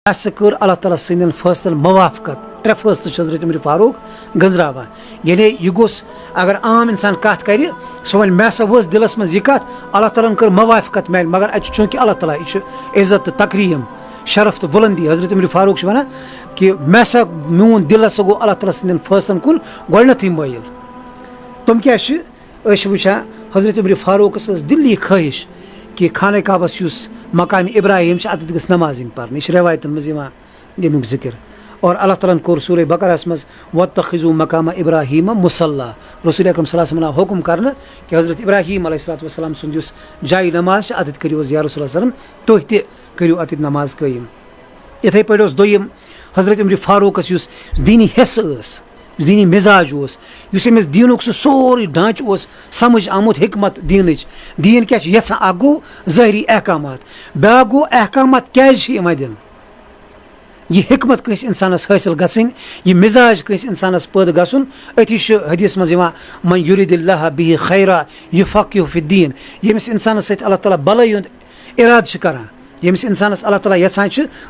ऐसे कर अल्लाह ताला सदन फैसल मवाफकत त्रे फैसल हजरत उमर फारूक गजरावान ये यह गोस अगर आम इंसान कत कर सह वन मे वो दिलस मज यह कत अल्लाह ताला कर मवाफकत मैल मगर अत चूंकि अल्लाह ताला यह इज्जत तो तकरीम शरफ तो बुलंदी हजरत उमर फारूक वन कि मे मोन दिल गो अल्लाह ताला सदन फैसलन कुन गोनथ मायल तुम क्या वुचा हजरत उमर फारूक दिल्ली ख्वाहिश कि खाना काबस मकाम इब्राहिम अत गस नमाज पर यह रवायतन मज यमुक जिक्र और अल्लाह ताला कोर सूरह बकरस मज वत्तखिजू मकाम इब्राहिम मुसल्ला रसूल अकरम सल्लल्लाहु अलैहि वसल्लम हुक्म करना कि हजरत इब्राहिम अलैहिस्सलाम सुंद जाय नमाज अत करो या रसूल सल्लल्लाहु अलैहि वसल्लम तुह ति करो अत नमाज कयम इथे पे दोयम हजरत उमर फारूक दीनी हिस्स दीनी मिजाज अमिस दीनुक सोरे ढांच समझ आमुत हिकमत दीन क्या यहां अ गो ज़ाहरी अहकामात ब्या गो अहकामात क्या दिन यह हिकमत कंस इंसानस हासिल गसन यह मिजाज कंस इंसानस पैद गसन अथी हदीस मज मन युरिदिल्लाह बिहि खैरा युफक्किहु फिद्दीन यमिस इंसानस सत अल्लाह ताला भलाई हुंद इराद करान यमिस इंसानस अल्लाह ताला यछान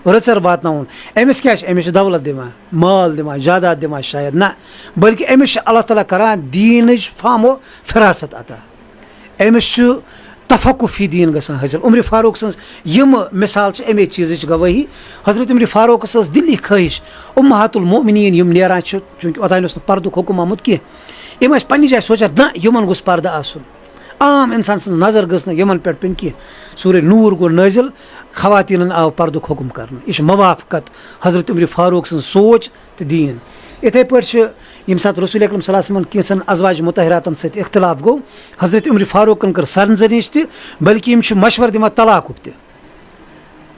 रचर वातनाउन अमिस क्या अमिस दौलत दिवान माल दिवान जायदाद दिवान शायद ना बल्कि अमिस अल्लाह ताला करान दीनच फामो फिरासत अता अमिस तफक्कु फी दीन गसान हासिल उमर फारूक सन्स यम मिसाल अमे चीज गवाही हजरत उमर फारूक दिल्ली ख्वाहिश उम्महातुल मोमिनीन यम नेरान चूंकि ओतान पर्दुक हुकुम आमुत कह यम पन्नी जाय सोचा ना यमन गोस पर्दा आसुन आम इंसान सन्ज नजर गस यमन पे पेन कह सूर्य नूर गो नाजिल खवातीन आव पर्दुक हुकुम कर यह मवाफकत हजरत उमर फारूक सन्ज सोच तो दीन इथे पे यम सात रसूल अकरम सल्लल्लाहु अलैहि वसल्लम कैसन अज़वाज मुतहरातन सत इख्तिलाफ गो हजरत उमर फारूकन कर सरजनिश ति बल्कि यम मशवर दिवान तलाकुक ति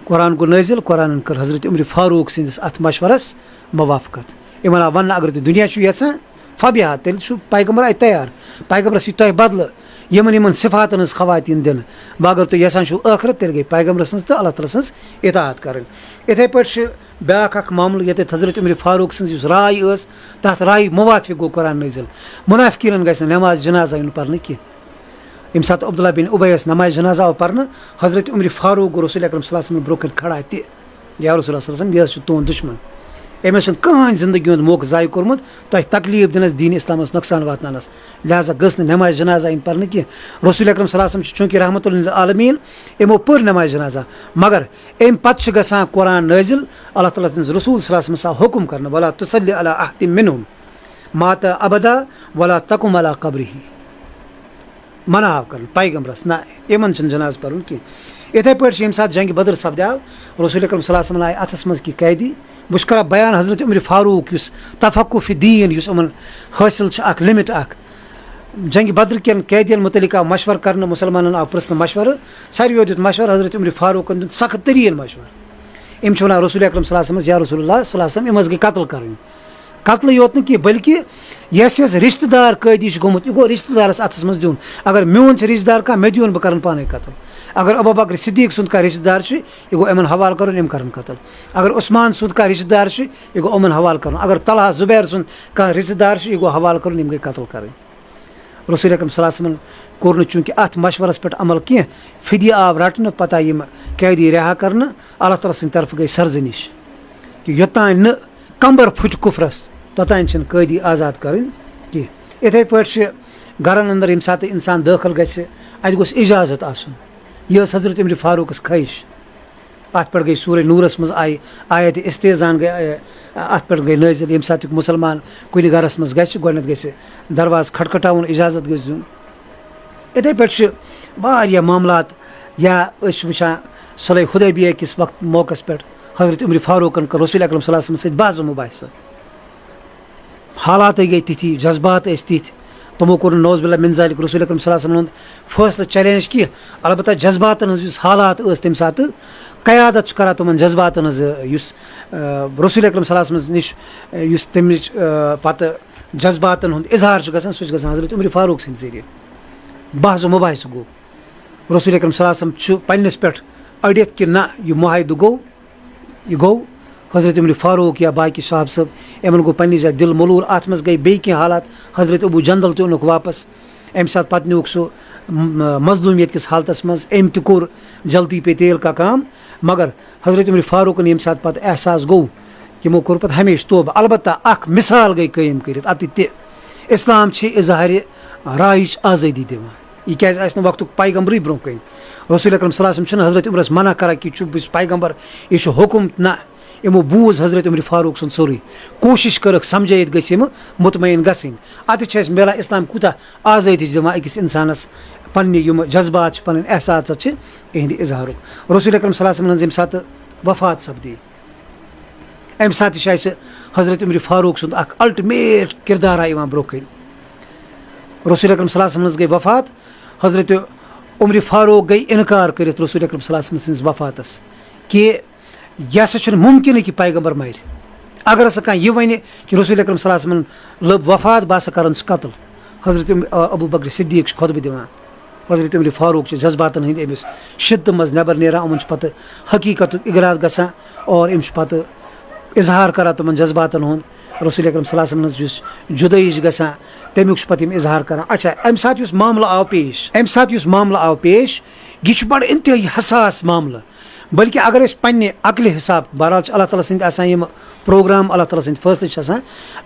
कुरान गो नाजिल कुरान कर हजरत उमर फारूक सन्दस अत मशवरस मवाफकत यम वन अगर तुम दुनिया यहां फबिहा तेल पैगम्बर अत तैयार पैगम्बरस यह तुह बदल यमन सिफातन खवातीन दिन अगर तुम यहां आखरत तेल गई पैगम्बर सन्ज तो अल्लाह ताला सन्ज इताअत कर इथे पे ब्याख मामल ये हजरत उमर फारूक सन्ज राय तथ राय मुवाफिक गो कुरान नाजिल मुनाफिकीन गस नमाज जनाजा इन पर कह यम सात अब्दुल्ला बिन उबय नमाज जनाजा आव पर हजरत उमर फारूक गो रसूल अकरम सल्लल्लाहु अलैहि वसल्लम ब्रोह खड़ा तह या रसूल सल्लल्लाहु अलैहि वसल्लम यह तुंद दुश्मन अमिस कहीं जिंदगी हूँ मौक जाय कोर्मुत तुह तकलीफ दिनस दीन इस्लामस नुकसान वातनानस लिहाजा गस नमाज जनाजा इन पर कह रसूल अकरम सल्लल्लाहु अलैहि वसल्लम चूंकि रहमतुल लिल आलमीन यमो पर नमाज जनाजा मगर अम पत् गसान कुरान नाजिल अल्लाह ताला रसूल सल्लल्लाहु अलैहि वसल्लम हुक्म कर वला तुसल्लि अला अहदिम मिनहुम मात अबदा वला तकुम अला कब्रिही मना कर पैगम्बरस ना यमन जनाज पर कह इथे पे यम सात जंग बदर सपदाव रसूल अकरम सल्लल्लाहु अलैहि वसल्लम आय अथस मज कि कैदी बह कर बयान हजरत उमर फारूक तफक्कु फी दीन उमन हासिल लिमिट जंग बदर कन कैदियन मुतलिक आव मशवर कर मुसलमान आव प्रश्न मशवर सारियों दुत मशवर हजरत उमर फारूक दुत सख्त तरीन मशवर वन रसूल अकरम सल्लल्लाहु अलैहि वसल्लम या रसूलुल्लाह सल्लल्लाहु अलैहि वसल्लम गई कत्ल कर कत्ल योत न बल्कि यस रिश्तेदार कैदी गोमुत यह गो रिश्तेदारस अथस मज दिन अगर मोन रिश्तेदार कह मे दिन बह कर पाने कत्ल अगर अबू बकर सिद्दीक सुंद का रिश्तेदार यह गो अमन हवाल कर कत्ल अगर उस्मान सुंद का रिश्तेदार यह गो अमन हवाल कर अगर तलहा जुबैर सुंद का रिश्तेदार यह गो हवाल कर गई कत्ल कर रसूल अकरम सल्लल्लाहु अलैहि वसल्लम कोर चूंकि अत मशवरस पे अमल कह फिदिया आव रटन पता यम कैदी रिहा कर अल्लाह ताला सद तरफ गई सरजनिश कि योतान न कंबर फुट कुफरस तोतान कैदी आज़ाद कर इथे पे गरन अंदर यम सात इंसान दाखिल गि अत गोस इजाजत आसन यह हजरत उमर फारूक ख्वाहिश अत पे गई सूर्य नूरस मज आयत इस्तेजान गई अत पे गई नाजिल यम सात मुसलमान कुन गरस मज गोडनथ गि दरवाज खटखटाउन इजाजत गि दिन इथे पे वारिया मामलात या वुचान सुलह हुदैबिया किस वक्त मौकस पे हजरत उमर फारूकन कर रसूल अकरम सल्लल्लाहु अलैहि वसल्लम सत बाज़ मुबाहिसा हालात गई तिथि जज्बात तिथ तमो कोर नौज़बिल्ला मिन ज़ालिक रसूल अकरम सल्लल्लाहु अलैहि वसल्लम फैसला चैलेंज कह अलबत्ता जज्बातन हालात तम सात क़यादत कर तमन जज्बातन रसूल अकरम सल्लल्लाहु अलैहि वसल्लम निश तमिच पत जज्बातन हुंद इजहार गसान सह हजरत उमर फारूक सद जरिए बहस मुबाहिस गो रसूल अकरम सल्लल्लाहु अलैहि वसल्लम पन्नस पे अड़ित कि ना यह मुआहिद गो हजरत उमर फारूक या बाकी साहब सब इन गो पन्नी जाए दिल मलूर अत मज गई बे कह हालात हजरत अबू जंदल तुक वापस अमे सात पे नुक सह मजलूमियत किस हालतस मज अम तोर जल्दी पे तेल का काम मगर हज़रत उमर फारूक यम सात पत एहसास गो यमो कोर पत हमेशा तोबा अलबत्ता अख मिसाल गई कायम करित अत इस्लाम इजहार रायच आज़ादी दिवान यह क्या वक्त पैगम्बरी ब्रोह कन रसूल अकरम सल्लल्लाहु अलैहि वसल्लम हज़रत उमरस मना करा कि बस पैगम्बर यह हुकुम ना यमो बूज हज़रत उमर फारूक सुन सोरी कोशिश कर समझित गम मुतमईन गन अत मिलान इस्लाम कूता आज़ादी दिवान अकिस इंसानस पन्ने यम जज्बात पन एहसास इहंद इजहार रसूल अकरम सल्लल्लाहु अलैहि वसल्लम यम सात वफात सपदी अम सात हज़रत उमर फारूक सुंद अल्टीमेट किरदारा ब्रोह कन रसूल अकरम सल्लल्लाहु अलैहि वसल्लम गई वफात हज़रत उमर फारूक गई इनकार कर रसूल अकरम सल्लल्लाहु अलैहि वसल्लम वफातस कि यह हसा मुमकिन कि पैगम्बर मर अगर हसा कह यह वन कि रसूल अकरम सल्लल्लाहु अलैहि वसल्लम लब वफात बह हसा कर कत्ल हज़रत अबू बकर सिद्दीक खुतबह दिवान हज़रत उमर फारूक जज्बातन हंद अमिस शिद्दत मज नबर नेरान उमन पे हकीकत इगरार गसान और अम पे इजहार करा तमन जज्बातन हुंद रसूल अकरम सल्लल्लाहु अलैहि वसल्लम जुदाई गसान तमुक पे इजहार कर अच्छा अम सात मामला आव पेश यह बड़ इंतहाई हसास मामला बल्कि अगर पे अकल हिसाब बहरहाल अल्लाह ताला सद यम प्रोग्राम अल्लाह ताला सद फैसले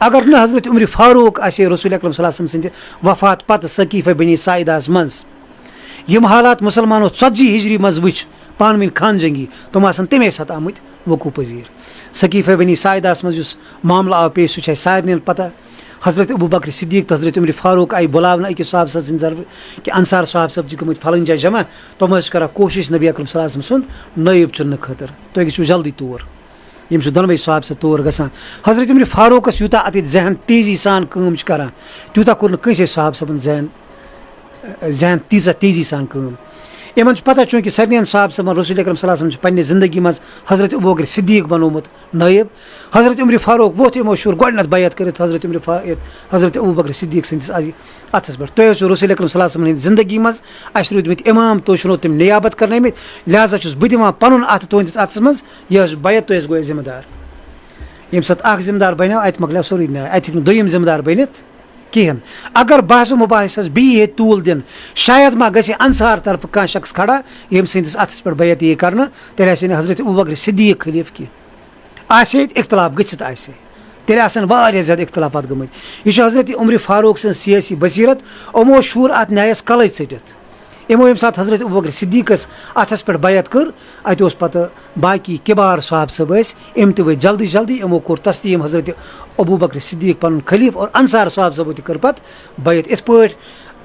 अगर न हज़रत उमर फारूक रसूल अकरम सल्लल्लाहु अलैहि वसल्लम सद वफात पत सकीफ़ बनी साइदास मज यम हालात मुसलमानों 40 हिजरी मज वो पान वन खान जंगी तुम तमे सत आमत वकू पजीर सकीफ़ बनी साइदास मज मामला आव पेश सह सारे पता हज़रत अबू बकर सिद्दीक तो हज़रत उमर फारूक आई बुलावन अकिस साहब सद जरब कि अंसार साहब सब गमत फलन जाए जमा तुम कर कोशिश नबी अकरम सल्लल्लाहु अलैहि वसल्लम सुंद नायब चुन खतर तुम गो जल्दी तौर यम दोनवे साहब सब तौर गसान हज़रत उमर फारूकस यूता अत जहन तेजी सान काम कर तूता कोर कंसे साहब सबन जहन तीजा तेजी सान काम इन पता चूँकि सारे साहब सबन रसूल अकरम सल्लल्लाहु अलैहि वसल्लम पे ज़िंदगी मज हज़रत अबू बकर सिद्दीक बनोमुत नायब हज़रत उमर फारूक वोत यमो शुर गोडनथ बैत कर हज़रत अबू बकर सिद्दीक सदिस अथस पे तुम रसूल अकरम सल्लल्लाहु अलैहि वसल्लम ज़िंदगी मज अस रूदमत इमाम तुम तम नियाबत कर लिहाजा बह दिवान पन अत तुहंदिस अथस मज यह बैत तुस गो जिम्मेदार यम सात जिम्मेदार बनो अत मकल सोरी न्याय अत दोयम जिम्मेदार बनित कहें अगर बहस मुबाहिसस बी तूल दिन शायद मा गि अंसार तरफ कह शख्स खड़ा यम सदिस अथस पे बैत यह कर तेल हज़रत अबू बकर सिद्दीक खलीफ कह इख्तलाफ गसित तेल ज्यादा इख्तलाफात गमत यह हज़रत उमर फारूक सं सियासी बसीरत यमो शूर अत न्यायस कल टित यमो यम सात हज़रत अबू बकर सिद्दीकस अथस पे बैत कर अत पे बाकी किबार साहब सब यम वे जल्दी जल्दी यमो कोर तस्लीम हज़रत अबू बकर सिद्दीक पन खलीफ और अंसार साहब सब कर पे बैत इत पे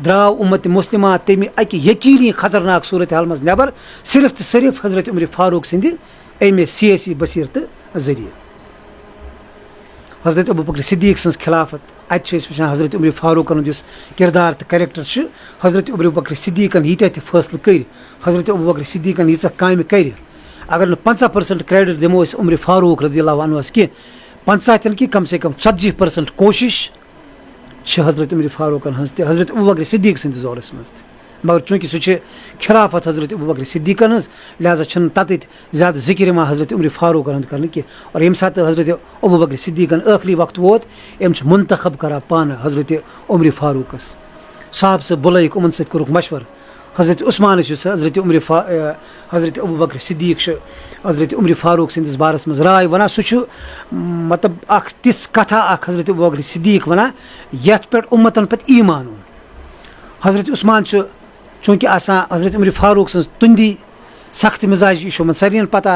द्राव उम्मत मुस्लिमा तमि अकि यकीनी खतरनाक सूरत हाल मज नबर सिर्फ तो सिर्फ हज़रत उमर फारूक सद अमे सियासी बसीरत जरिए हज़रत अबू बकर सिद्दीक सं खिलाफत अत वचान हज़रत उमर फारूकन किरदार तो कैरेक्टर हज़रत अबू बकर सिद्दीकन यीत्या त फैसले कर हज़रत अबू बकर सिद्दीकन यीच काम कर अगर 50% क्रेडिट दिमो उमर फारूक रज़ियल्लाहु अन्हु कह 50 कि कम से कम 40% कोशिश हज़रत उमर फारूकन हज हज़रत अबू बकर सिद्दीक सद जोरस मज मगर चूँकि सह खिलाफत हज़रत अबू बकर सिद्दीकन लिहाजा तत ज़्यादा जिक्र मा हज़रत उमर फारूकन कर और यम सात हज़रत अबू बकर सिद्दीकन आखिरी वक्त वोत यम मुंतखब कर पान हज़रत उमर फारूकस साहब से बुलैक उमन सत कोरुक मशवर हज़रत उस्मान हज़रत अबू बकर सिद्दीक हज़रत उमर फारूक सदिस बारस मज राय वन सह मतलब तिस कथा हज़रत अबू बकर सिद्दीक वन ये पे उम्मतन पे ईमान हज़रत उस्मान चूँकि हज़रत उमर फारूक सं तुंदी सख्त मिजाज यह सारे पता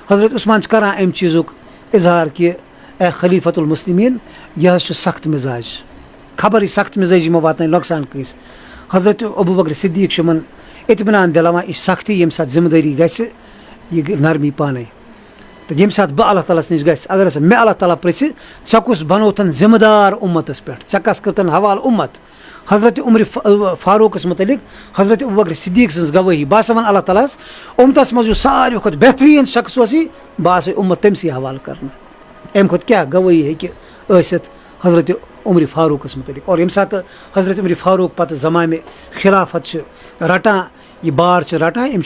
हज़रत उस्मान करान अम चीज़ुक इजहार कि ए खलीफतुल मुस्लिमीन यह सख्त मिजाज खबर यह सख्त मिजाज मो वात नुकसान कंस हज़रत अबू बकर सिद्दीक इत्मीनान दिलावान यह सख्ती यम सात जिम्मेदारी गह नरमी पाने तो यम सात बह अल्लाह ताला नश गस अगर मे अल्लाह ताला पृछ े कुस बनोतन जिम्मेदार उम्मतस पे कस करतन हवाल उम्मत हज़रत उमर फारूकस मुतलिक हज़रत अबू बकर सिद्दीक सं गवाही बह वन अल्लाह ताला उम्मतस मज सारे खुद बेहतरीन शख्स बह उम्मत तमसी हवाल कर अम खुद क्या गवाही हेत हज़रत उमर फारूकस मुतलिक और यम सात हज़रत उमर फारूक पे ज़माने खिलाफत रटान यह बार रटान अम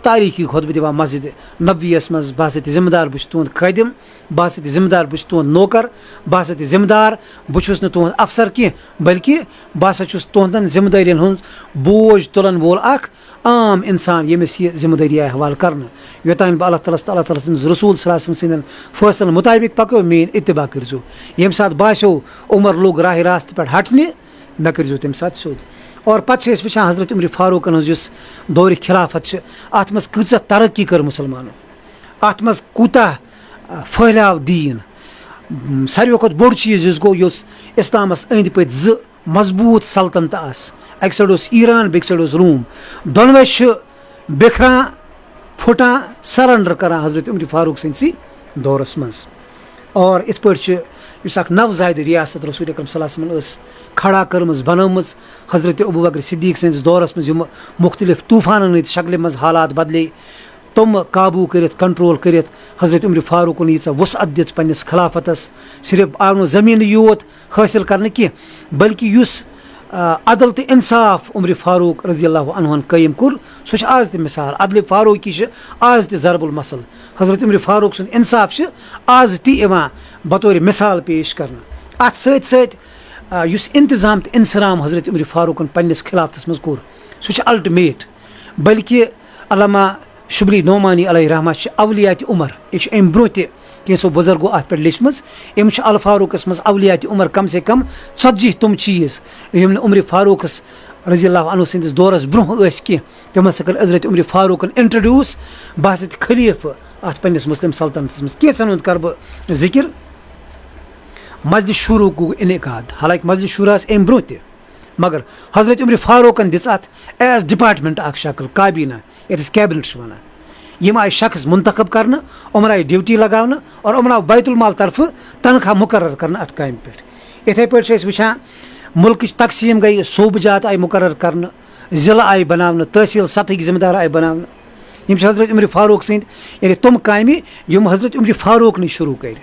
तारीखी खुतबह दिवान मस्जिद नबवीयस मज बह हसा जिम्मेदार बह तुंद खदिम बह हसा जिम्मेदार बह तुंद नौकर बह हसा जिम्मेदार बहुस न तुंद अफसर की बल्कि बह हसा तुंदन जिम्मेदारियन हूँ बोझ तुलन वोल आम इंसान यमिस यह जिम्मेदारी हवाल कर योतान बह अल्लाह ताला रसूल सल्लल्लाहु फैसल मुताबिक पको मेन इत्तिबा करो ये सात बासो उमर लोग राह रास्त पे हटने मे करो तम सात सोद और पे वो हजरत उमर फारूक दौर खिलाफत अत मज कच तरक्की कर मुसलमानों अत मज कूता फैलाव दीन सारे खुद बोड़ चीज़ गो इस्लामस अंद पे मजबूत सल्तनत अक साइड ईरान बेक साइड रूम दोनवे बिखरान फुटान सरेंडर करान हजरत उमर फारूक सि दौरस मज और इत पे नवजायद रियासत रसूल अकरम सल्लल्लाहु अलैहि वसल्लम खड़ा कर्मज बनम हजरत अबू बकर सिद्दीक सैंस दौरस मज मुख्तलिफ तूफान शक्ल मज हालात बदले तुम काबू कर कंट्रोल कर हजरत उमर फारूक यीचा वसअत दित पन्निस खिलाफतस सिर्फ आव जमीन योत हासिल कर की बल्कि अदल तो इंसाफ उमर फारूक रज़ी अल्लाहु अन्हु कायम कोर सह आज तक मिसाल अदल फारूकी आज तक ज़रबुल मसल हजरत उमर फारूक सुन इंसाफ आज तक बतौर मिसाल पेश कर अत सत इंतजाम तो इंसराम हजरत उमर फारूक पन्निस खिलाफतस मज कोर सह अल्टिमेट बल्कि अल्लामा शुबली नोमानी अलैहि रहमत अवलियात उमर यह अम ब्रोह तह कैसो बुजुर्गो अत पे लिचम अम अल फारूकस मज अवलियात उमर कम से कम 40 तुम चीज़ यम उमर फारूकस रज़ी अल्लाहु अन्हु सिंदिस दौरस ब्रोह कह तम हसा कर हजरत उमर फारूक इंट्रोड्यूस बह हसा खलीफ अत पन्निस मुस्लिम सल्तनतस मज कैसन हूँ कर बह जिक्र मस्जिद शुरू गो इनकाद हालांकि मस्जिद शुरास अम ब्रोह तह मगर हजरत उमर फारूकन दिस अत एज डिपार्टमेंट अख शक्ल काबीना यस कैबिनेट वन यम आय शख्स मुंतखब कर उमर आय ड्यूटी लगान और उमर आव बैतुल माल तरफ तनख्वाह मुकर्रर कर अत काम पे इथे पे वुचान मुल्क तकसीम गई सूबजात आय मुकर्रर कर जिला आय बनावन तहसील सतह जिम्मेदार आय बनावन यम हजरत उमर फारूक सद यानी तुम काम यम हजरत उमर फारूक ने शुरू कर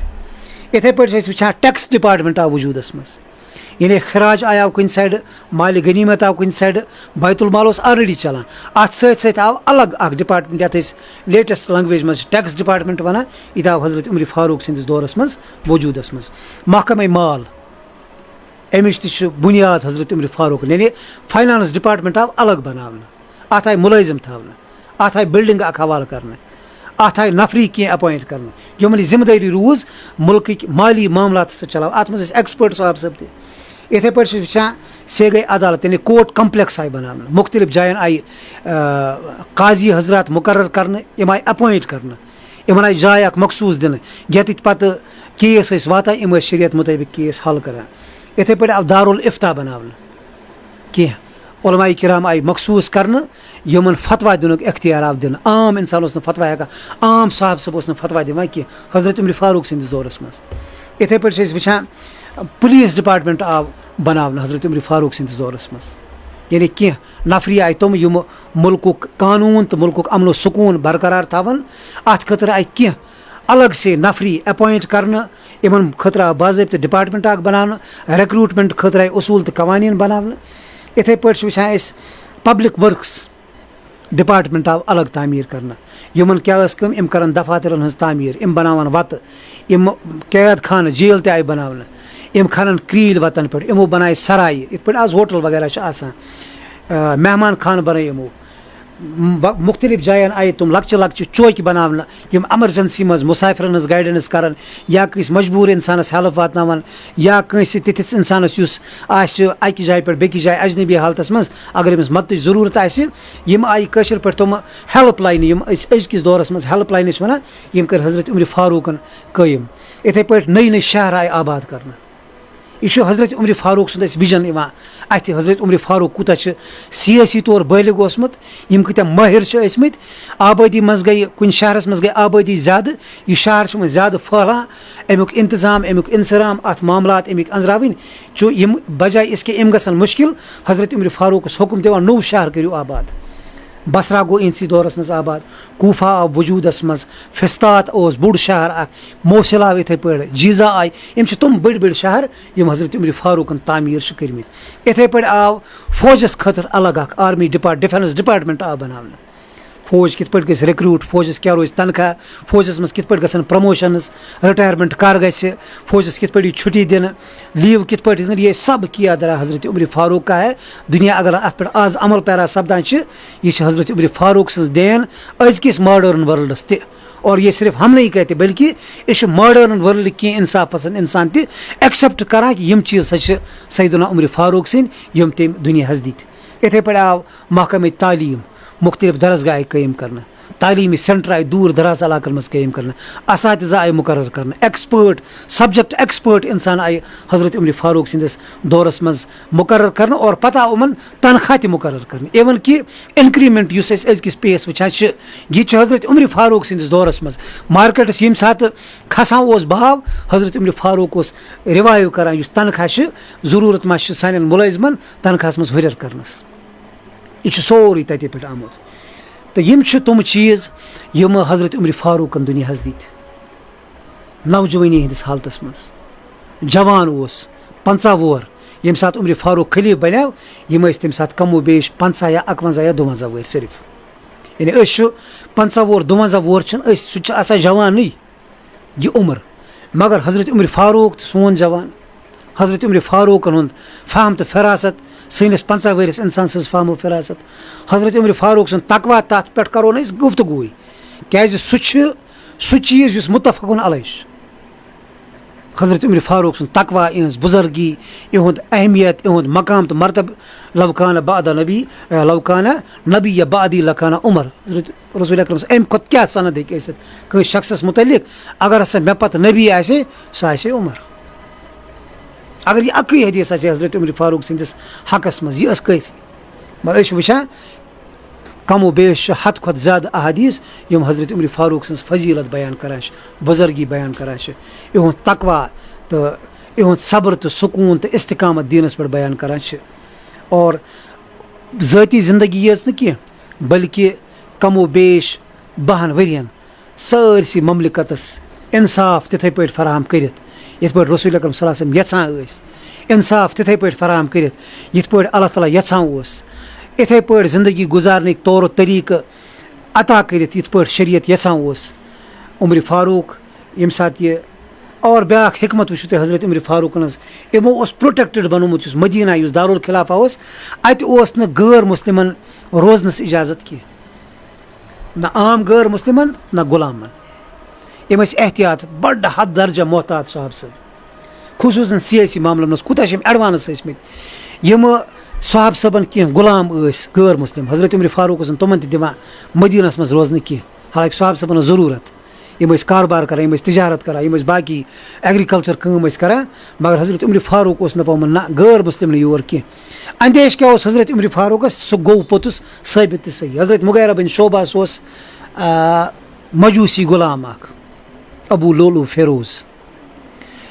इथे पे वुचान टैक्स डिपार्टमेंट आव वजूदस मज यानी खराज आया कुन साइड माल गनीमत आव कुन साइड बैतुल माल ऑलरेडी चलान अत सत आव अलग अख डिपार्टमेंट ये लेटेस्ट लैंग्वेज मज टैक्स डिपार्टमेंट वन यह आव हजरत उमर फारूक सदिस दौरस मज वजूदस मज महकमा माल अमिश तह बुनियाद हजरत उमर फारूक यानी फाइनांस डिपार्टमेंट आव अलग बनावन अत आय मुलाजिम थावन अत आय बिल्डिंग अख हवाल कर अत आय नफरी कह अपॉइंट कर यमन जिम्मेदारी रूज मुल्क माली मामलात चलाव अत मज एक्सपर्ट साहब सब तह इथे पे वुचान से गई अदालत यानी कोर्ट कम्प्लेक्स आय बनान मुख्तलिफ जायन आय काजी हजरात मुकर्रर कर आय अपॉइंट कर इन आय जाय मखसूस दिन ये पे केस वातान इन शरीयत मुताबिक केस हल करान इथे पे आव दारुल इफ्ता बनावन कह उलमा किराम आय मखसूस कर यमन फतवा दिन इख्तियार आव दिन आम इंसान फतवा हेका आम साहब सब फतवा दिवान कह हजरत उमर फारूक सदिस दौरस मज इथे पे वुचान पुलिस डिपार्टमेंट आव बनावन हजरत उमर फारूक सदिस दौरस मज यानी कह नफरी आय तुम यम मुल्क कानून तो मुल्क अमन सुकून बरकरार थवन अत खतर आय कह अलग से नफरी अपॉइंट कर इन खतर आव बाज़ाब्त डिपार्टमेंट अख बनान रिक्रूटमेंट खतर आय उसूल तो कवानीन बनावन इथे पे वुचान पब्लिक वर्क्स डिपार्टमेंट आव अलग तामीर कर यमन क्या इम कर दफातरन हज तामीर इम बनावन वत इम कैद खान जेल ते आय बनावन इम खनन क्रील वतन पे इमो बनाए सराय इत पे आज होटल वगैरह मेहमान खान बन इमो मुख्तलिफ जायन आए तुम लक्चे लक्चे चौक बनावन यम एमरजेंसी मज मुसाफिरन गाइडेंस कर या कस मजबूर इंसानस हेल्प वातनावन या कंस तिथिस इंसानस युस आसि अकि जाय पे बेकि जाय अजनबी हालतस मज अगर अमिस मदद जरूरत आसि यम आय कशर पे तुम हेल्प लाइन यम अजकिस दौरस मज हेल्प लाइन वन यम कर हजरत उमर फारूकन कायम इथे पे नई नई शहर आय आबाद करना यह हजरत उमर फारूक सुंद विजन अत हजरत उमर फारूक कूता सियासी तौर बालिग ओसमुत यम कत्या माहिर ईसमत आबादी मज गई कुन शहरस मज गई आबादी ज्यादा यह शहर ज्यादा फहलान अमुक इंतजाम अमुक इंसराम अत मामलात अमिक अंजरावन यम बजाय इसके अम गसन मुश्किल हजरत उमर फारूक हुक्म दिवान नौ शहर करो आबाद बसरा गो इंसी दौरस मज आबाद, कूफा आव वजूदस मज, फिस्तात ओस बुड़ शहर अख, मोसिल आव इथे पे, जीजा आय, यम तुम बड़ बड़ शहर यम हजरत उमर फारूकन तामीर कर्मित। इथे पे आव फौजस खतर अलग अख आर्मी डिफेंस डिपार्टमेंट आव बनाने। फौज कित गस रिक्रूट, फौजस क्या रोज तनख्वाह, फौजस मज कित गसन प्रमोशनस, रिटायरमेंट कर गस, फौजस कित छुट्टी दिन, लीव कित ये सब किया दरा हजरत उमर फारूक का है। दुनिया अगर अत पे आज अमल पैरा सपदान ये हजरत उमर फारूक सज देन अजकिस मॉडर्न वर्ल्डस ते। और ये सिर्फ हम नहीं कहते बल्कि यह मॉडर्न वर्ल्ड की इंसाफ पसंद इंसान ते एक्सेप्ट करा कि यम चीज़ सच सैयदना उमर फारूक सिंह यम तम दुनिया हज दित। इथे पे आव महकमे तालीम मुख्तलिफ दरसगाह कायम करना, तालीमी सेंटर आए दूर दराज इलाकन मज कायम करना, असातिज़ा आए मुकर्रर करना, एक्सपर्ट सब्जेक्ट एक्सपर्ट इंसान आए हजरत उमर फारूक सिंदिस दौरस मज मुकर्रर करना और पता उमन तनख्वाह ते मुकर्रर करना। इवन कि इंक्रीमेंट युस अजकिस पेस वचान ये हजरत उमर फारूक सिंदिस दौरस मज मार्केटस यम सात खसान ओस भाव हजरत उमर फारूक ओस रिवाइव करान युस तनख्वाह जरूरत मा सानन मुलाजिमन तनख्वाहस मज हुरर करनस। यह सोरी तते पे आमुत। तो यम तुम चीज़ यम हजरत उमर फारूकन दुनिया हज दित। नौजवानी हंदिस हालतस मज जवान ओस 50 वोर यम सात उमर फारूक खलीफ बनो यम तम सात कमो बेश 50 या 51 या 52 वर सिर्फ, यानी 50 वोर 52 वोर सह जवान यह उम्र। मगर हजरत उमर फारूक सोन जवान, हजरत उमर फारूकन हुंद फहम तो फरासत सैनिस 50 वरिस इंसान सज फहम फरासत, हजरत उमर फारूक सुन तकवा तथ पे करो न गुफ्तगुई क्या सह चीज़ युस मुतफकुन अलैह। हजरत उमर फारूक सुन तकवा, इहज बुजुर्गी, इहुंद अहमियत, इहुंद मकाम तो मरतब लवकाना बाद नबी लवकाना नबी या बादी लकाना उमर। हजरत रसूल अकरम अम खुद क्या सनद हे कहीं शख्स मुतलिक अगर हसा मे पत नबी आसे सह आसे उमर। अगर यह अक हदीस आसे हजरत उमर फारूक सिंदिस हकस मज यह काफी। मगर वुचान कमो बेश हद खुद ज्यादा अहदीस यम हजरत उमर फारूक सज फजीलत बयान करान, बुजुर्गी बयान करान, इहुंद तकवा तो इहुंद सब्र तो सुकून तो इस्तिकामत दीनस पे बयान करान। और ज़ाती जिंदगी यज न कह बल्कि कमो बेश 12 वरियन सारसी ममलिकतस इंसाफ तिथे पे फराहम कर ये पे रसूल अकरम सल्लल्लाहु अलैहि वसल्लम यचान इंसाफ तिथे पे फराहम कर ये पे अल्लाह ताला यचान इथे पे जिंदगी गुजारने तौर तरीक अता कर ये पे शरीयत यचान उमर फारूक यम सात ये। और ब्या हिकमत वो तुम हजरत उमर फारूक यमो प्रोटेक्टेड बनोमुत मदीना दारुल खिलाफा अत न गैर मुस्लिमन रोजनस इजाजत की, न आम गैर मुस्लिमन न गुलामन। यम एहतियात बड़ हद दर्जा मोहतात साहब सब खुसूसन सियासी मामलन कूता एडवांस यम साहब सबन कह गुलाम गैर मुस्लिम हजरत उमर फारूक तुमन दिवान मदीनस मज रोजन कह। हालांकि साहब सबन जरूरत यम कारोबार कर तिजारत कर बाकी एग्रीकल्चर कम कर, मगर हजरत उमर फारूक नपमन ना गैर मुस्लिम न योर कह। अंदेश क्या हजरत उमर फारूक सह गो पोतुस साबित सही। हजरत मुगैरा बिन शोबास मजूसी गुलाम अबू लोलू फेरोज।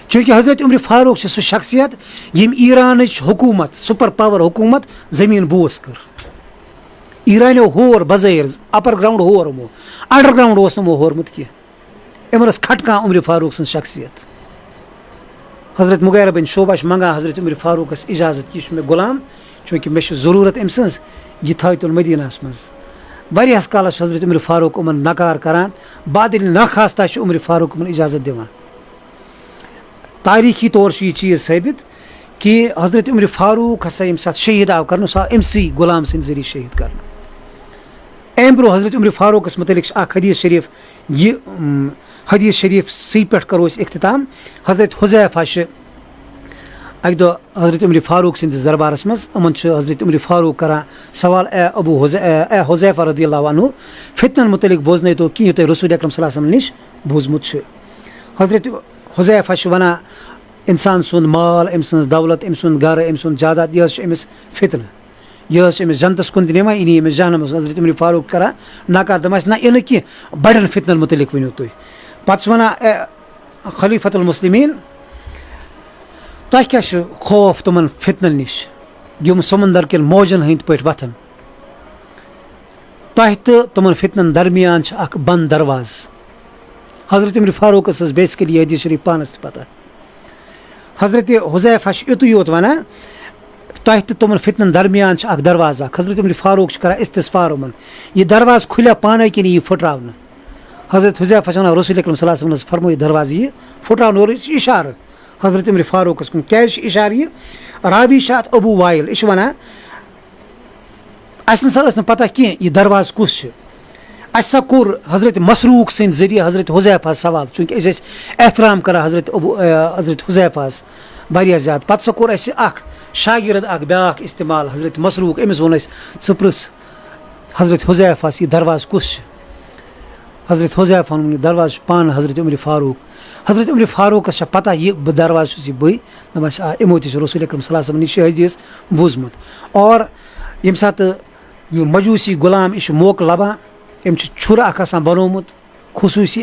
चूँकि हजरत उमर फारूक सह शख्सियत यम ईरान हुकूमत सुपर पावर हुकूमत जमीन बोस कर। ईरानो होर बज़ैर अपर ग्राउंड होर मो अंडर ग्राउंड नमो होरमुत कह। यमन खटका उमर फारूक सं शख्सियत। हजरत मुगैरा बिन शोबा मंगा हजरत उमर फारूक इजाजत कि मे गुलाम चूँकि मे जरूरत अम सज यह थोन मदीनास मज। वारियास कालस हजरत उमर फारूक उमन नकार करान, बाद नाखास्ता उमर फारूक उमन इजाजत दिवान। तारीखी तौर यह चीज़ साबित कि हजरत उमर फारूक हसा यम साथ शहीद आव कर अमसी गुलाम सद जरिए शहीद कर। अम ब्रो हजरत उमर फारूक मुतलिक हदीस शरीफ यह हदीस शरीफ सी पे करो इख्तिताम। हजरत हुज़ैफा अक दो हजरत उमर फारूक सदिस दरबारस मज अमन हजरत उमर फारूक करान सवाल ए अबू हुज़ैफा रज़ियल्लाहु अन्हु फितनन मुतलिक बोजन तो कि तुम रसूल अकरम सल्लल्लाहु अलैहि वसल्लम निश बोजमुत। हजरत हुज़ैफा वनान इंसान सुंद माल अम सज दौलत अम सुंद घर अम सुंद जायदाद यह अमिस फितन यह अमिस जनतस कुन निवान इन अमिस जहनम। हजरत उमर फारूक करान नकार दम ना इन कह बड़न फितनन मुतलिक वनो तुम पे वनान खलीफतुल मुस्लिमीन तुह क्या खौफ तुमन फितनन निश यम समुंदर के मौजन हंद पे वथन। तोह तो तुमन फितनन दरमियान अख बंद दरवाज हजरत उमर फारूक बेसिकली हदीस शरीफ पानस पता हजरत हुज़ैफा युत योत वना तोह तो तुमन फितनन दरमियान अख दरवाजा हजरत उमर फारूक कर इस्तिग़फ़ार उमन यह दरवाज खुलिया पाने कि यह फुटरावन हजरत हुज़ैफा वन रसूल अकरम सल्लल्लाहु अलैहि वसल्लम फरमो यह दरवाज यह फुटरावन और इशार हजरत उमर फारूक कुन क्या इशार यह रावी शात अबू वाइल यह वन अस पता कह यह दरवाज कुस असा कोर हजरत मसरूक सद जरिए हजरत हुज़ैफा सवाल चूँकि एहतराम कर हजरत हुज़ैफा वारिया ज़्यादा पत कोर अस शागिर्द ब्याक इस्तेमाल हजरत मसरूक अमिस वोन ज़ पृस हजरत हुज़ैफा यह दरवाज कुस हजरत हुज़ैफा वोन दरवाज पान हजरत उमर फारूक पता यह दरवाज बई दपास इमो रसूल अकरम सल्लल्लाहु अलैहि वसल्लम निश हदीस बूजमुत और यम सात यह मजूसी गुलाम यह मौक लबान अम छुर बनोमुत खसूसी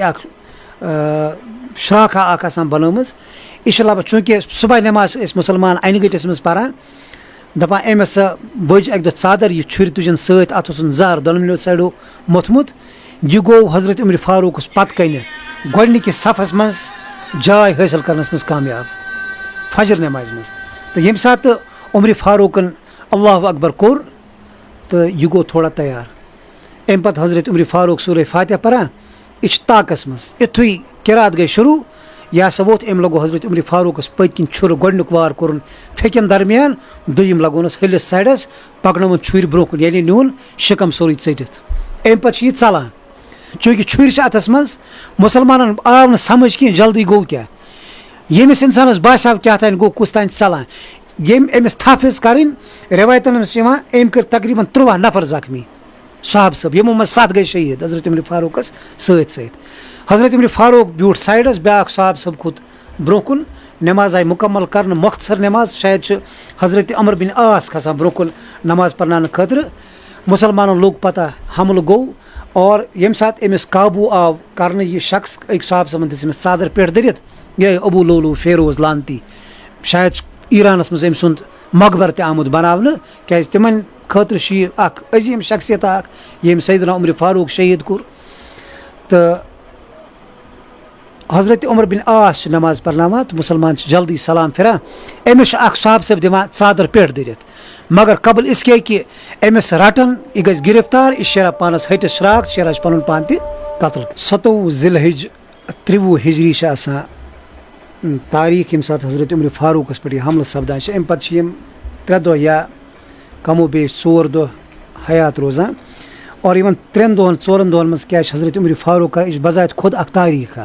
शाखा बनोम यह लबान चूँकि सुबह नमाज मुसलमान अन गटिस मज पारान दपान अम हसा बज अक दो चादर यह छुर तुजन सत अत जहर दोनों साइडो मोथमुत यह गो हजरत उमर फारूक पत कन गोडनिकिस सफस मज जाय हासिल करनस मज कामयाब फजर नमाज मज तो यम सात उमर फारूकन अल्लाहु अकबर कोर तो यह गो थोड़ा तैयार अम पत हजरत उमर फारूक सूरह फातिहा परान यह ताकस मज युथु किरात गई शुरू यह हसा वोत अम लगो हजरत उमर फारूक पत किन छुर गोडनुक वार कोर फेकन दरमियान दुयम लगोनस हलिस साइडस पकन छुर ब्रो कुन ये न्यून शिकम सोरी टित अम पत यह चलान चूँकि छुर अथस मज मुसलमान आव न समझ कह जल्दी गो क्या यमिस इंसानस बासाव क्या तान गो कुस तान चलान यम अमिस थफिज करें रिवायतन अम कर तकरीबन 13 नफर जख्मी साहब सब यमो मज 7 गई शहीद हजरत उमर फारूकस सत हजरत उमर फारूक ब्यूट साइडस ब्या साहब सब खुद ब्रो कुन नमाज आई मुकम्मल कर मुख्तसर नमाज शायद हजरत अमर बिन आस खसान ब्रो कुन नमाज पढ़ना खतर मुसलमानों लोग पता हमल गो और यम सात अमिस काबू आव कर यह शख्स एक साहब समन दिस चादर पे दरित ये अबू लोलू फेरोज लानती शायद ईरानस मज अम सुंद मकबर त आमुद बनावन क्या तिमन खतर अजीम शख्सियत यम सैयदना उमर फारूक शहीद कोर तो हजरत उमर बिन आस नमाज पढ़ना तो मुसलमान जल्दी सलाम फिरा अमिस साहब सब दिवान चादर पे दरित मगर कबल इसके कि अमिस रटन यह गज गिरफ्तार यह शेरा पानस हटिस श्राक शेरा पन पान तल 27 ज़िलहिज 23 हिजरी तारीख यम सात हजरत उमर फारूकस पे हमल सपदान अम पे 3 दह या कमो बेश 4 दह हयात रोजान और इन 3 दहन 4 दहन मज क्या हजरत उमर फारूक कर यह बजात खुद तारीख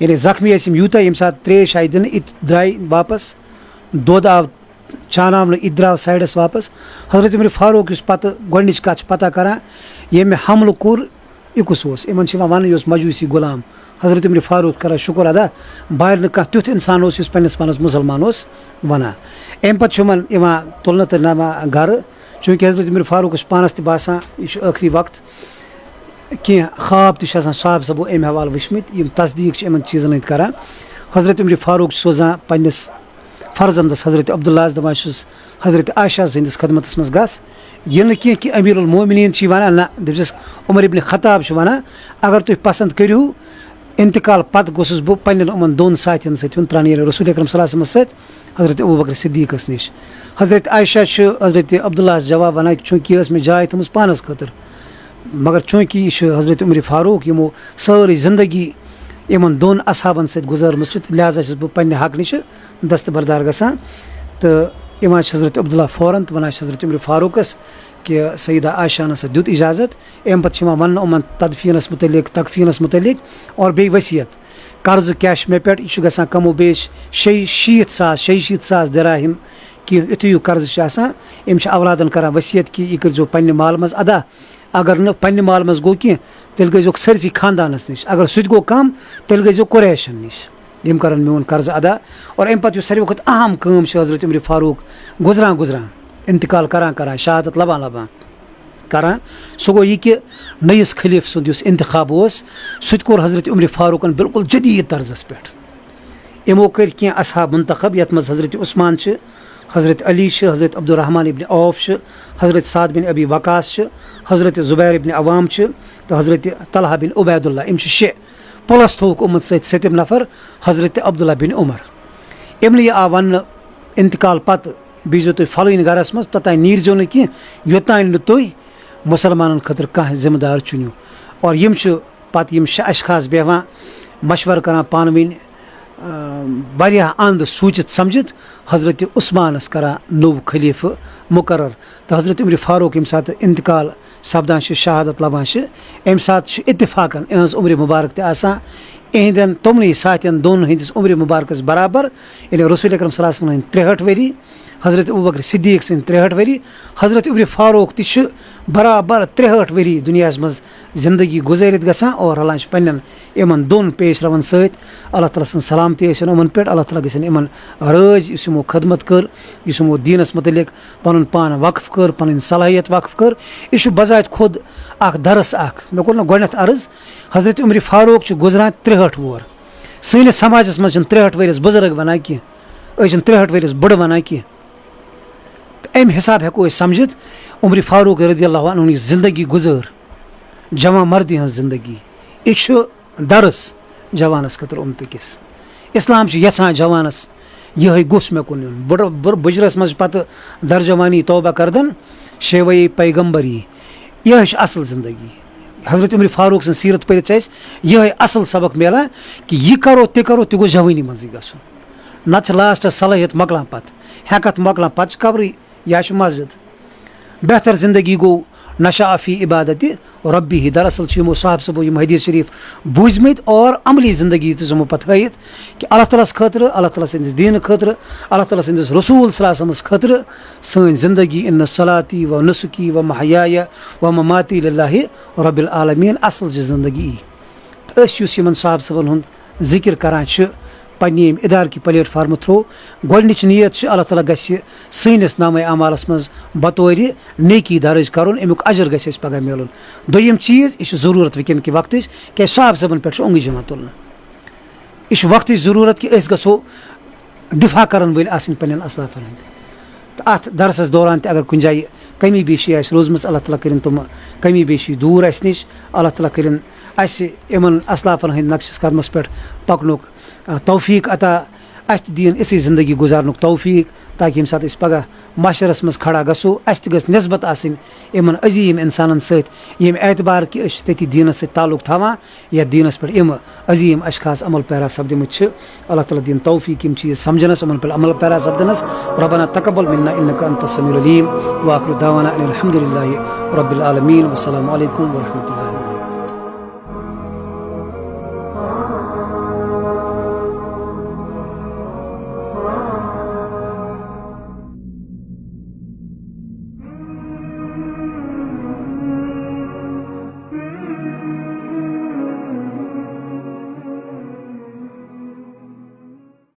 यानी जख्मी यूता यम सात त्रेश आई दिन इत द्राय वापस दोद आव चानाव इत द्राव साइडस वापस हजरत उमर फारूक पे गोडनिच कत पता करान ये हमल कोर यह कुस इन वन यह मजूसी गुलाम हजरत उमर फारूक कर शुक्र अदा बाहर न तुथ इंसान पे पानस मुसलमान वना अम पे तुलन तो नमा घर चूँकि हजरत उमर फारूक पानस तसान यह आखिरी वक्त कह ख्वाब साहब सबो अम हवाल वुचमित तस्दीक इन चीज़न करान हजरत उमर फारूक सोजान पन्नस फर्जंदस हजरत अब्दुल्ला दपान हजरत आयशा सदिस खदमत मज गस यह कह कि अमीरुल मोमिनीन वन ना दस उमर इब्न खत्ताब वन अगर तुम पसंद करू इंतकाल पत गोसुस बह पन्न 2 साथियन त्रान रसूल अकरम सल्लल्लाहु अलैहि वसल्लम सत हजरत अबू बकर सिद्दीकस निश हजरत आयशा हजरत अब्दुल्ला जवाब वन चूँकि मे जाय थम पानस खतर मगर चूँकि यह हजरत उमर फारूक यमो सारी जिंदगी इन 2 असहाबन सत गुजरम लिहाजा बह पन्ने हक निश दस्तबरदार गसान तो इमान हजरत अब्दुल्ला फ़ौरन तो वन हजरत उमर फारूकस कि सईदा आयशा नस दुत इजाज़त अम पे वन उमन तदफीनस मुतलिक तकफीनस मुतलिक और बे वसीयत कर्ज कैश मे पे यह कमो बेश 660 सास दराहिम कि युथु यह कर्ज अम अवलादन करान वसीयत कि यह कर पन्ने माल मज अदा अगर न पन्ने माल मज गो कह तेल गई सरसी खानदानस निश अगर सह गो कम तेल गई कुरैशन निश यम कर मोन कर्ज अदा और अम पे सारे खुद अहम कम हजरत उमर फारूक गुजरान इंतकाल करान शहादत लबान करान सह गो यह कि नयस खलीफ सुंद इंतखाब सह कोर हजरत उमर फारूकन बिल्कुल जदीद तर्जस पे यमो कर कह असहाब मुंतखब यथ मज हजरत उस्मान हजरत अली हजरत अब्दुर्रहमान इब्न औफ हजरत साद बिन अबी वकास हज़रत ज़ुबैर इब्न अवाम तो हज़रत तलहा बिन उबैदुल्लाह इम 6 प्लस थोक उम्मत सत 7 नफर हज़रत अब्दुल्ला बिन उमर इमन यह आव वन इंतकाल पत बीजो तुम फलन गरस मज तोतान नीरजो न कह योतान तुम मुसलमान खतर कह जिम्मेदार चुनियो और यम पत यम 6 अशखास बेहवान मशवर करान पान वन वारिया अंद सूचित समझित हज़रत उस्मानस करा नव खलीफ मुकर्रर तो हज़रत उमर फारूक यम सात इंतकाल सपदान शहादत लबान अम सात इत्तिफाकन इहज उम्र मुबारक तहदन तमन साथियन दोन हंदिस उम्र मुबारकस बराबर ये रसूल अकरम सल्लल्लाहु अलैहि वसल्लम 63 वरी हज़रत अबू बकर सिद्दीक सिंह 63 वरी हज़रत उमर फारूक तह बराबर 63 वरी दुनिया मज जिंदगी गुजरित गसान और हलान पन्न इन दोन पेश रवन सत अल्लाह ताला सं सलामती इन पे अल्लाह ताला गन इन राज इसमो खदमत कर इसमो दीनस मुतलिक पन पान वक्फ कर पन सलाहियत वक्फ कर यह बजात खुद दरस मे कोर गोडनथ अर्ज हज़रत उमर फारूक गुजरान 63 वोर सैनिस समाजस मज 63 वरिस बुजुर्ग वन कह 63 वरिस बड़ वन कह अम हिसाब हेको समझित उमर फारूक रदियल्लाहु अन्हु जिंदगी गुजर जवान मर्दी हज जिंदगी यह दरस जवानस खतर उम्मत किस इस्लाम यहां जवानस यह गोस मे कुन बुर बुजरस मज पत दरजवानी तौबा करदन शेवई पैगम्बरी यह असल जिंदगी हज़रत उमर फारूक सं सीरत पढ़ यह असल सबक मिलान कि यह करो तह गो जवानी मज गन नत लास्ट सलाहियत मकलान पत हेकत मकलान पत कब्र या मस्जिद बेहतर जिंदगी गो नशाफी इबादत रब्बी ही दरअसल यमो साहब सबो यम हदीस शरीफ बूझमित और अमली जिंदगी तुमो पत हयत कि अल्लाह ताला खतर अल्लाह ताला सिंदिस दीन खतर अल्लाह ताला सिंदिस रसूल सल्लल्लाहु अलैहि वसल्लम खतर सन जिंदगी इन सलाती व नुसुकी व महयाया व ममाती लिल्लाहि रब्बिल आलमीन असल जिंदगी युस यमन साहब सबन हुंद जिक्र करान पन्ने इदार की प्लेटफार्म थ्रो गोडनिच नियत अल्लाह ताला गस्य सैनिस नामे अमालस मज बतौर नेकी दर्ज करन अमुक अजर गस पगह मिलन दोयम चीज यह जरूरत वकन कि वक्त क्या साहब सबन पे ओंग जमा तुलन यह वक्त जरूरत कि गो दिफा करन वल पन्न असलाफन तो अत दरसस दौरान अगर कुछ जाए कमी बेशी रोजम अल्लाह ताला कर तुम कमी बेशी दूर अस नश अल्लाह ताला कर इन असलाफन हंद नक्शस कदमस पे पकनुक तौफीक अता अस दीन इसी ज़िंदगी गुजारन तौफीक ताकि यम सात पगह माशरस मज खड़ा गसो अस नस्बत इन अजीम इंसान सम एतबार कि तती दीनस ताल्लुक थवान या दीनस पे इम अजीम अशखास अमल पैरा सपदिमत अल्लाह ताला दीन तौफीक यम चीज़ समझनस अमन पे अमल पैरा सपदनस रब्बना तक़ब्बल मिन्ना इन्नका अंतस समीउल अलीम व आखिरु दावाना अनिल हम्दुलिल्लाहि रब्बिल आलमीन वस्सलामु अलैकुम व रहमतुल्लाहि।